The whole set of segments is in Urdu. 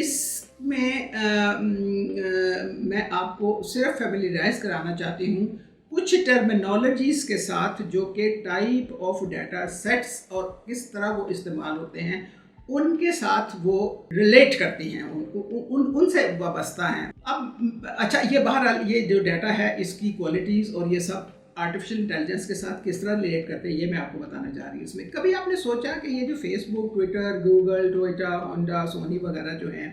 اس میں میں آپ کو صرف فیملیرائز کرانا چاہتی ہوں کچھ ٹرمینالوجیز کے ساتھ جو کہ ٹائپ آف ڈیٹا سیٹس اور کس طرح وہ استعمال ہوتے ہیں ان کے ساتھ وہ ریلیٹ کرتی ہیں، ان سے وابستہ ہیں۔ اب اچھا، یہ بہرحال یہ جو ڈیٹا ہے اس کی کوالٹیز اور یہ سب آرٹیفیشل انٹیلیجنس کے ساتھ کس طرح ریلیٹ کرتے ہیں، یہ میں آپ کو بتانا چاہ رہی ہوں۔ اس میں کبھی آپ نے سوچا کہ یہ جو فیس بک، ٹویٹر، گوگل، ٹویٹا، ہونڈا، سونی وغیرہ جو ہیں،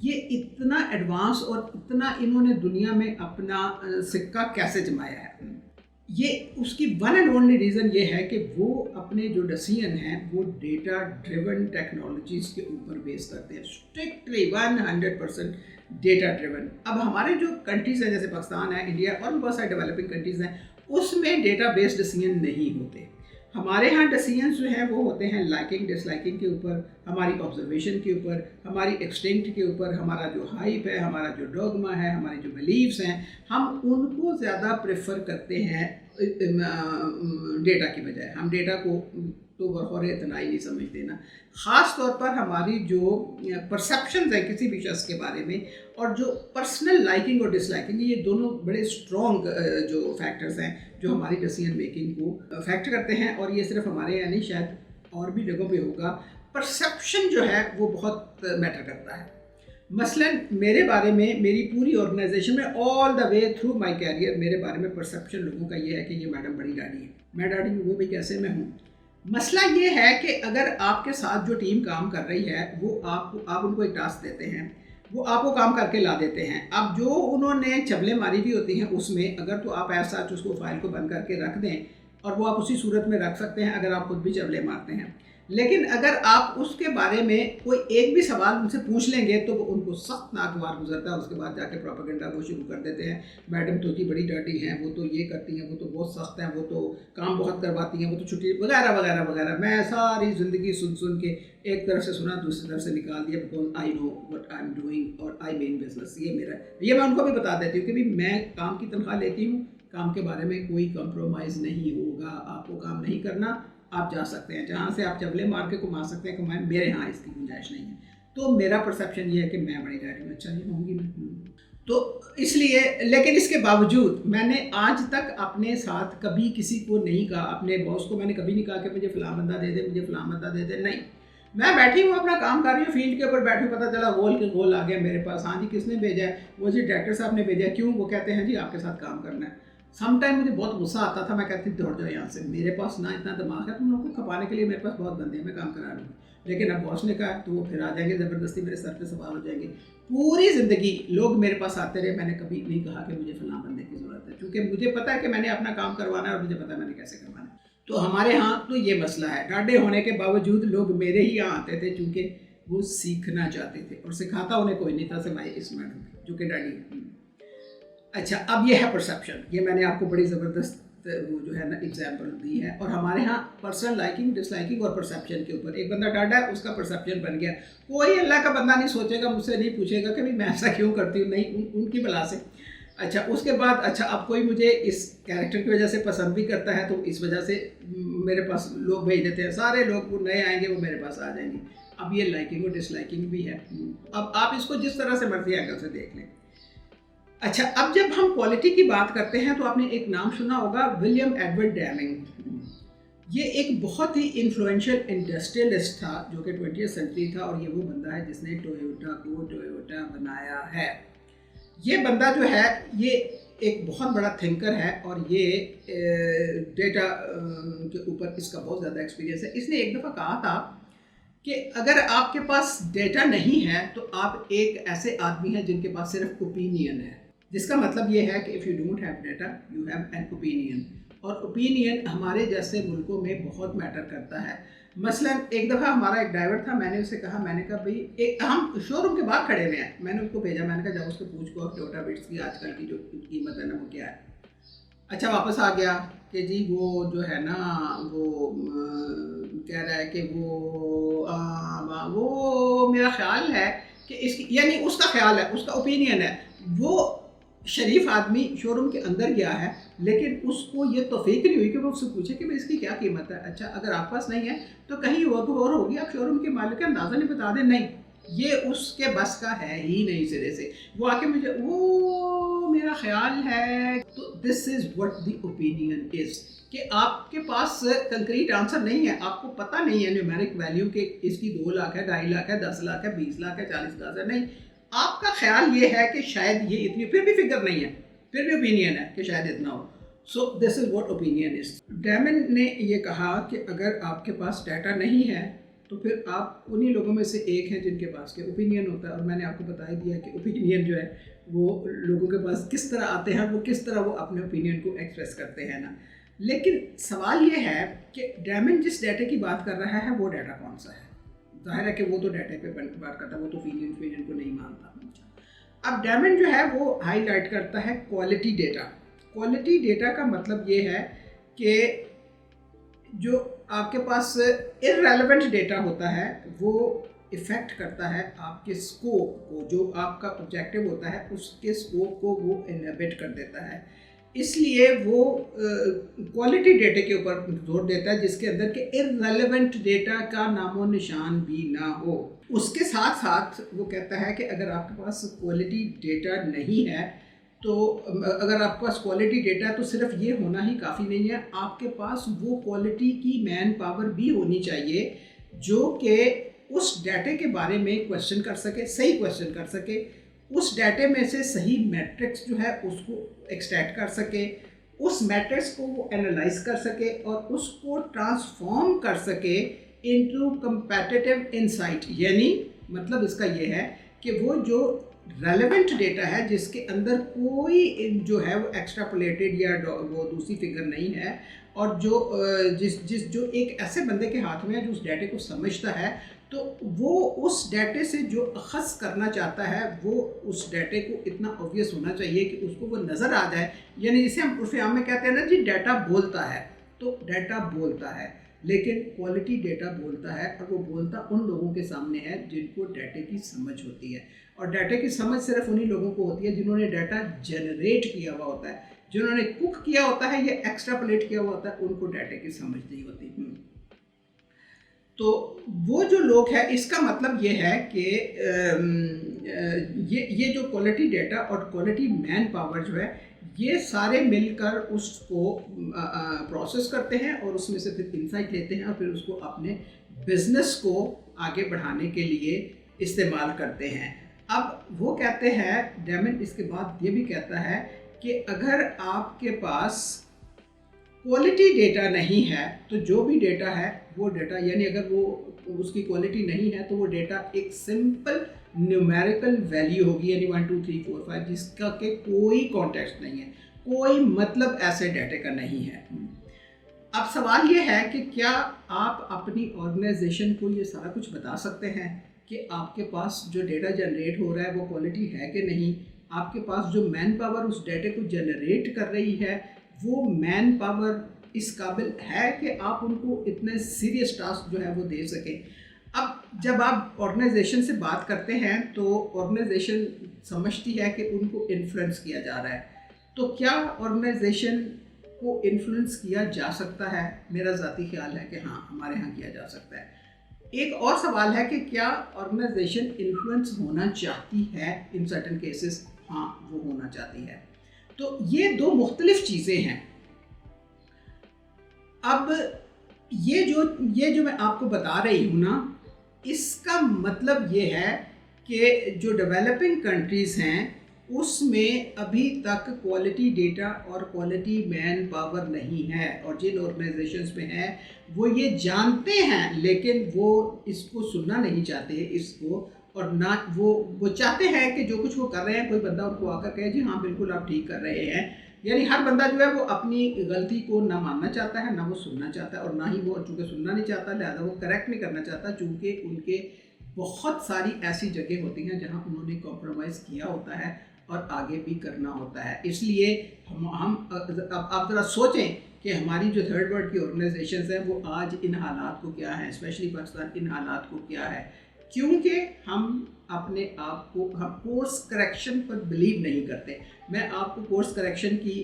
یہ اتنا ایڈوانس اور اتنا انہوں نے دنیا میں اپنا سکہ کیسے جمایا ہے؟ یہ اس کی ون اینڈ اونلی ریزن یہ ہے کہ وہ اپنے جو ڈیسیژن ہیں وہ ڈیٹا ڈریون ٹیکنالوجیز کے اوپر بیس کرتے ہیں، اسٹرکٹلی 100% ڈیٹا ڈریون۔ اب ہمارے جو کنٹریز ہیں جیسے پاکستان ہے، انڈیا اور بہت سارے ڈیولپنگ کنٹریز ہیں، اس میں ڈیٹا بیس ڈیسیژن نہیں ہوتے۔ ہمارے ہاں ڈیسیژنس جو ہیں وہ ہوتے ہیں لائکنگ ڈس لائکنگ کے اوپر، ہماری آبزرویشن کے اوپر، ہماری ایکسٹنکٹ کے اوپر، ہمارا جو ہائپ ہے، ہمارا جو ڈوگما ہے، ہماری جو بلیفس ہیں، ہم ان کو زیادہ پریفر کرتے ہیں ڈیٹا کی بجائے۔ ہم ڈیٹا کو تو بخور اتنائی نہیں سمجھتے نا۔ خاص طور پر ہماری جو پرسیپشنز ہیں کسی بھی شخص کے بارے میں، اور جو پرسنل لائکنگ اور ڈس لائکنگ، یہ دونوں بڑے اسٹرانگ جو فیکٹرز ہیں جو ہماری ڈیسیژن میکنگ کو افیکٹ کرتے ہیں، اور یہ صرف ہمارے یہاں نہیں، شاید اور بھی جگہوں پہ ہوگا۔ پرسیپشن جو ہے وہ بہت میٹر کرتا ہے۔ مثلا میرے بارے میں، میری پوری آرگنائزیشن میں آل دا وے تھرو مائی کیریئر، میرے بارے میں پرسیپشن لوگوں کا یہ ہے کہ یہ میڈم بڑی ڈاڈی ہے۔ میں ڈاڈی ہوں، وہ بھی کیسے میں ہوں۔ مسئلہ یہ ہے کہ اگر آپ کے ساتھ جو ٹیم کام کر رہی ہے وہ آپ ان کو ایک ٹاسک دیتے ہیں، وہ آپ کو کام کر کے لا دیتے ہیں۔ اب جو انہوں نے چبلیں ماری بھی ہوتی ہیں اس میں، اگر تو آپ ایسا اس کو فائل کو بند کر کے رکھ دیں، اور وہ آپ اسی صورت میں رکھ سکتے ہیں اگر آپ خود بھی چبلیں مارتے ہیں، لیکن اگر آپ اس کے بارے میں کوئی ایک بھی سوال ان سے پوچھ لیں گے تو وہ ان کو سخت ناگوار گزرتا ہے۔ اس کے بعد جا کے پروپیگنڈا وہ شروع کر دیتے ہیں، میڈم تو جی بڑی ڈرٹی ہیں، وہ تو یہ کرتی ہیں، وہ تو بہت سخت ہیں، وہ تو کام بہت کرواتی ہیں، وہ تو چھٹی وغیرہ وغیرہ وغیرہ۔ میں ساری زندگی سن کے ایک طرف سے سنا، دوسری طرف سے نکال دیا، because I know what I am doing اور آئی مین بزنس۔ یہ میں ان کو بھی بتا دیتی ہوں کہ بھی میں کام کی تنخواہ لیتی ہوں، کام کے بارے میں کوئی کمپرومائز نہیں ہوگا، آپ کو کام نہیں کرنا، آپ جا سکتے ہیں جہاں سے آپ چبلے مار کے کما سکتے ہیں، کمائیں، میرے ہاں اس کی گنجائش نہیں ہے۔ تو میرا پرسیپشن یہ ہے کہ میں بڑی ڈیڈی ہوں، اچھا یہ ہوں گی میں، تو اس لیے، لیکن اس کے باوجود میں نے آج تک اپنے ساتھ کبھی کسی کو نہیں کہا، اپنے باس کو میں نے کبھی نہیں کہا کہ مجھے فلاں بندہ دے دے، مجھے فلاں بندہ دے دے، نہیں۔ میں بیٹھی ہوں اپنا کام کر رہی ہوں، فیلڈ کے اوپر بیٹھی ہوں، پتہ چلا گول کے گول آ گیا میرے پاس، ہاں جی کس نے بھیجا ہے؟ وہ جی ڈائریکٹر صاحب نے بھیجا ہے۔ کیوں؟ وہ کہتے ہیں جی آپ کے ساتھ کام کرنا ہے۔ سم ٹائم مجھے بہت غصہ آتا تھا، میں کہتی دوڑ جاؤ یہاں سے، میرے پاس نہ اتنا دماغ ہے تم لوگوں کو کھپانے کے لیے، میرے پاس بہت بندے ہیں، میں کام کرا رہی ہوں۔ لیکن اب باس نے کہا تو وہ پھر آ جائیں گے، زبردستی میرے سر پہ سوار ہو جائیں گے۔ پوری زندگی لوگ میرے پاس آتے رہے، میں نے کبھی نہیں کہا کہ مجھے فلاں بندے کی ضرورت ہے، کیونکہ مجھے پتہ ہے کہ میں نے اپنا کام کروانا ہے اور مجھے پتہ ہے میں نے کیسے کروانا ہے۔ تو ہمارے ہاں تو یہ مسئلہ ہے، ڈاڈے ہونے کے باوجود لوگ میرے ہی یہاں آتے تھے چونکہ وہ سیکھنا چاہتے تھے، اور سکھاتا انہیں کوئی نہیں تھا سوائے اس میڈم جو کہ ڈیڈی ہے۔ اچھا، اب یہ ہے پرسیپشن، یہ میں نے آپ کو بڑی زبردست وہ جو ہے نا ایگزامپل دی ہے۔ اور ہمارے ہاں پرسنل لائکنگ ڈس لائکنگ اور پرسیپشن کے اوپر ایک بندہ ڈاڈا ہے، اس کا پرسیپشن بن گیا، کوئی اللہ کا بندہ نہیں سوچے گا، مجھ سے نہیں پوچھے گا کہ میں ایسا کیوں کرتی ہوں، نہیں، ان کی بلا سے۔ اچھا، اس کے بعد اچھا اب کوئی مجھے اس کیریکٹر کی وجہ سے پسند بھی کرتا ہے تو اس وجہ سے میرے پاس لوگ بھیج دیتے ہیں، سارے لوگ وہ نئے آئیں گے وہ میرے پاس آ جائیں گے۔ اب یہ لائکنگ اور ڈس لائکنگ بھی ہے، اب آپ اس کو جس طرح سے مرضی اینگل سے دیکھ لیں۔ اچھا، اب جب ہم کوالٹی کی بات کرتے ہیں تو آپ نے ایک نام سنا ہوگا، ولیم ایڈورڈ ڈیمنگ۔ یہ ایک بہت ہی انفلوئنشل انڈسٹریلسٹ تھا جو کہ 20th سینچری تھا، اور یہ وہ بندہ ہے جس نے ٹویوٹا کو ٹویوٹا بنایا ہے۔ یہ بندہ جو ہے یہ ایک بہت بڑا تھنکر ہے، اور یہ ڈیٹا کے اوپر اس کا بہت زیادہ ایکسپیرینس ہے۔ اس نے ایک دفعہ کہا تھا کہ اگر آپ کے پاس ڈیٹا نہیں ہے تو آپ ایک ایسے آدمی ہیں جن کے پاس صرف اوپینین ہے، جس کا مطلب یہ ہے کہ if you don't have data you have an opinion، اور اوپینین ہمارے جیسے ملکوں میں بہت میٹر کرتا ہے۔ مثلا ایک دفعہ ہمارا ایک ڈرائیور تھا، میں نے اسے کہا، میں نے کہا بھائی ہم شو روم کے باہر کھڑے ہوئے ہیں، میں نے اس کو بھیجا، میں نے کہا جاؤ اس کو پوچھ کو ٹویوٹا بٹس کی آج کل کی جو قیمت ہے نا وہ کیا ہے۔ اچھا، واپس آ گیا کہ جی وہ جو ہے نا وہ کہہ رہا ہے کہ وہ میرا خیال ہے کہ اس کی، یعنی اس کا خیال ہے، اس کا اوپینین ہے، وہ شریف آدمی شو روم کے اندر گیا ہے، لیکن اس کو یہ توفیق نہیں ہوئی کہ وہ اس سے پوچھے کہ اس کی کیا قیمت ہے۔ اچھا، اگر آپ پاس نہیں ہے تو کہیں اور ہوگی، آپ شو روم کے مالک کا اندازہ نہیں بتا دیں، نہیں، یہ اس کے بس کا ہے ہی نہیں سرے سے. وہ آ کے مجھے وہ میرا خیال ہے. تو دس is what the opinion is کہ آپ کے پاس کنکریٹ آنسر نہیں ہے, آپ کو پتہ نہیں ہے نیومیرک ویلیو کہ اس کی 2 لاکھ ہے, 2.5 لاکھ ہے, 10 لاکھ ہے, 20 لاکھ ہے, 40,000 ہے. نہیں, آپ کا خیال یہ ہے کہ شاید یہ اتنی, پھر بھی فگر نہیں ہے, پھر بھی اوپینین ہے کہ شاید اتنا ہو. So this is what opinion is. Damon نے یہ کہا کہ اگر آپ کے پاس ڈیٹا نہیں ہے تو پھر آپ انہی لوگوں میں سے ایک ہیں جن کے پاس کے اوپینین ہوتا ہے. اور میں نے آپ کو بتا ہی دیا کہ اوپینین جو ہے وہ لوگوں کے پاس کس طرح آتے ہیں, وہ کس طرح وہ اپنے اوپینین کو ایکسپریس کرتے ہیں نا. لیکن سوال یہ ہے کہ ڈیمن جس ڈیٹا کی بات کر رہا ہے وہ ڈیٹا کون سا ہے. ظاہر ہے کہ وہ تو ڈیٹا پہ بات کرتا ہے, وہ تو اوپینین کو نہیں مانتا. اب ڈیمن جو ہے وہ ہائی لائٹ کرتا ہے کوالٹی ڈیٹا. کوالٹی ڈیٹا کا مطلب یہ ہے کہ جو آپ کے پاس ارریلیونٹ ڈیٹا ہوتا ہے وہ افیکٹ کرتا ہے آپ کے اسکوپ کو, جو آپ کا آبجیکٹیو ہوتا ہے اس کے اسکوپ کو وہ انہیبٹ کر دیتا ہے. اس لیے وہ کوالٹی ڈیٹا کے اوپر زور دیتا ہے جس کے اندر کہ ارریلیونٹ ڈیٹا کا نام و نشان بھی نہ ہو. اس کے ساتھ ساتھ وہ کہتا ہے کہ اگر آپ کے پاس کوالٹی ڈیٹا نہیں ہے تو اگر آپ کے پاس کوالٹی ڈیٹا ہے تو صرف یہ ہونا ہی کافی نہیں ہے, آپ کے پاس وہ کوالٹی کی مین پاور بھی ہونی چاہیے جو کہ اس ڈیٹے کے بارے میں کویشچن کر سکے, صحیح کویشچن کر سکے, اس ڈیٹے میں سے صحیح میٹرکس جو ہے اس کو ایکسٹریکٹ کر سکے, اس میٹرکس کو وہ انالائز کر سکے اور اس کو ٹرانسفارم کر سکے انٹو کمپیٹیٹیو انسائٹ. یعنی مطلب اس کا یہ ہے کہ وہ جو ریلیونٹ ڈیٹا ہے جس کے اندر کوئی جو ہے وہ ایکسٹراپولیٹڈ یا وہ دوسری فگر نہیں ہے, اور جو ایک ایسے بندے کے ہاتھ میں ہے جو اس ڈیٹے کو سمجھتا ہے, تو وہ اس ڈیٹے سے جو اخذ کرنا چاہتا ہے وہ اس ڈیٹے کو اتنا اوبویس ہونا چاہیے کہ اس کو وہ نظر آ جائے. یعنی جسے ہم عرف عام میں کہتے ہیں نا جی ڈیٹا بولتا ہے, تو ڈیٹا بولتا ہے, لیکن کوالٹی ڈیٹا بولتا ہے, اور وہ بولتا ان لوگوں کے سامنے ہے جن کو ڈیٹے کی سمجھ ہوتی ہے. اور ڈیٹا کی سمجھ صرف انہی لوگوں کو ہوتی ہے جنہوں نے ڈیٹا جنریٹ کیا ہوا ہوتا ہے. جنہوں نے کوک کیا ہوتا ہے یا ایکسٹراپولیٹ کیا ہوا ہوتا ہے ان کو ڈیٹا کی سمجھ نہیں ہوتی. تو وہ جو لوگ ہیں, اس کا مطلب یہ ہے کہ یہ جو کوالٹی ڈیٹا اور کوالٹی مین پاور جو ہے یہ سارے مل کر اس کو پروسیس کرتے ہیں اور اس میں سے پھر انسائٹ لیتے ہیں اور پھر اس کو اپنے بزنس کو آگے بڑھانے کے لیے استعمال کرتے ہیں. اب وہ کہتے ہیں ڈیمن اس کے بعد یہ بھی کہتا ہے کہ اگر آپ کے پاس کوالٹی ڈیٹا نہیں ہے تو جو بھی ڈیٹا ہے وہ ڈیٹا, یعنی اگر وہ اس کی کوالٹی نہیں ہے تو وہ ڈیٹا ایک سمپل نیومیریکل ویلیو ہوگی, یعنی 1 2 3 4 5 جس کا کہ کوئی کانٹیکسٹ نہیں ہے, کوئی مطلب ایسے ڈیٹے کا نہیں ہے. اب سوال یہ ہے کہ کیا آپ اپنی آرگنائزیشن کو یہ سارا کچھ بتا سکتے ہیں کہ آپ کے پاس جو ڈیٹا جنریٹ ہو رہا ہے وہ کوالٹی ہے کہ نہیں, آپ کے پاس جو مین پاور اس ڈیٹے کو جنریٹ کر رہی ہے وہ مین پاور اس قابل ہے کہ آپ ان کو اتنے سیریس ٹاسک جو ہے وہ دے سکیں. اب جب آپ آرگنائزیشن سے بات کرتے ہیں تو آرگنائزیشن سمجھتی ہے کہ ان کو انفلوئنس کیا جا رہا ہے, تو کیا آرگنائزیشن کو انفلوئنس کیا جا سکتا ہے؟ میرا ذاتی خیال ہے کہ ہاں, ہمارے ہاں کیا جا سکتا ہے. ایک اور سوال ہے کہ کیا آرگنائزیشن انفلوئنس ہونا چاہتی ہے ان سرٹن کیسز؟ ہاں, وہ ہونا چاہتی ہے. تو یہ دو مختلف چیزیں ہیں. اب یہ جو میں آپ کو بتا رہی ہوں نا, اس کا مطلب یہ ہے کہ جو ڈیولپنگ کنٹریز ہیں اس میں ابھی تک کوالٹی ڈیٹا اور کوالٹی مین پاور نہیں ہے, اور جن آرگنائزیشنز میں ہے وہ یہ جانتے ہیں لیکن وہ اس کو سننا نہیں چاہتے اس کو, اور نہ وہ چاہتے ہیں کہ جو کچھ وہ کر رہے ہیں کوئی بندہ ان کو آ کر کہے جی ہاں بالکل آپ ٹھیک کر رہے ہیں. یعنی ہر بندہ جو ہے وہ اپنی غلطی کو نہ ماننا چاہتا ہے, نہ وہ سننا چاہتا ہے, اور نہ ہی وہ چونکہ سننا نہیں چاہتا لہٰذا وہ کریکٹ نہیں کرنا چاہتا, چونکہ ان کے بہت ساری ایسی جگہ ہوتی ہیں جہاں انہوں نے کمپرومائز کیا ہوتا ہے اور آگے بھی کرنا ہوتا ہے. اس لیے ہم آپ ذرا سوچیں کہ ہماری جو تھرڈ ورلڈ کی آرگنائزیشنز ہیں وہ آج ان حالات کو کیا ہے, اسپیشلی پاکستان ان حالات کو کیا ہے, کیونکہ ہم اپنے آپ کو کورس کریکشن پر بلیو نہیں کرتے. میں آپ کو کورس کریکشن کی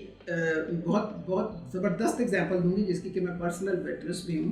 بہت زبردست اگزامپل دوں گی جس کی کہ میں پرسنل وٹنس بھی ہوں.